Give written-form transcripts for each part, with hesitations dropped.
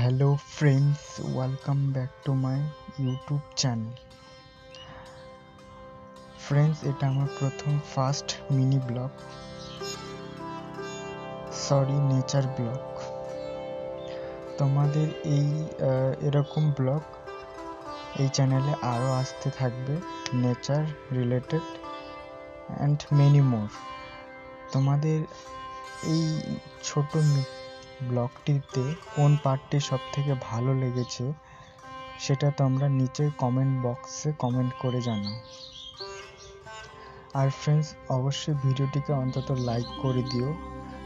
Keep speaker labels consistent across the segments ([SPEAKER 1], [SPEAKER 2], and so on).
[SPEAKER 1] Hello friends, welcome back to my YouTube channel. Friends, এটা আমার প্রথম first mini blog, nature blog. তোমাদের এরকম ব্লগ এই চ্যানেলে আরও আসতে থাকবে, nature related and many more. তোমাদের এই ছোট ব্লগটিতে কোন পার্টটি সব থেকে ভালো লেগেছে সেটা তোমরা নিচে কমেন্ট বক্সে কমেন্ট করে জানাও। আর ফ্রেন্ডস, অবশ্যই ভিডিওটিকে অন্তত লাইক করে দিও,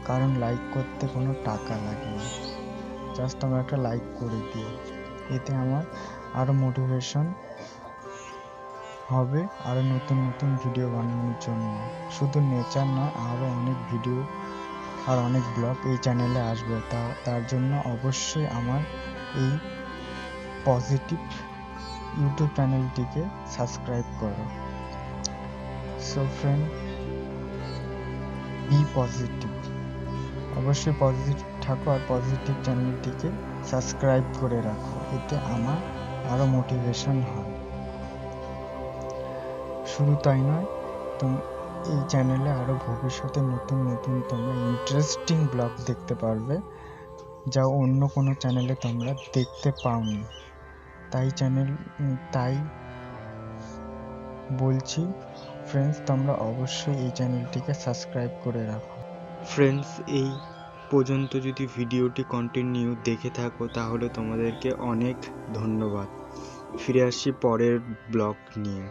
[SPEAKER 1] কারণ লাইক করতে কোনো টাকা লাগে না, জাস্ট তোমরা একটা লাইক করে দিও। এতে আমার আরও মোটিভেশন হবে আরও নতুন নতুন ভিডিও বানানোর জন্য। শুধু নেচার না, আরও অনেক ভিডিও আর অনেক ব্লগ এই চ্যানেলে আসবে। তার জন্য অবশ্যই আমার এই পজিটিভ ইউটিউব চ্যানেলটিকে সাবস্ক্রাইব করো। সো ফ্রেন্ড, বি পজিটিভ, অবশ্যই পজিটিভ থাকো আর পজিটিভ চ্যানেলটিকে সাবস্ক্রাইব করে রাখো, এতে আমার আরও মোটিভেশন হয়। শুধু তাই নয়, এই চ্যানেলে আরও ভবিষ্যতে নতুন নতুন তোমরা ইন্টারেস্টিং ব্লগ দেখতে পারবে, যা অন্য কোনো চ্যানেলে তোমরা দেখতে পাওনি। তাই বলছি ফ্রেন্ডস, তোমরা অবশ্যই এই চ্যানেলটিকে সাবস্ক্রাইব করে রাখো। ফ্রেন্ডস, এই পর্যন্ত যদি ভিডিওটি কন্টিনিউ দেখে থাকো তাহলে তোমাদেরকে অনেক ধন্যবাদ। ফিরে আসছি পরের ব্লগ নিয়ে।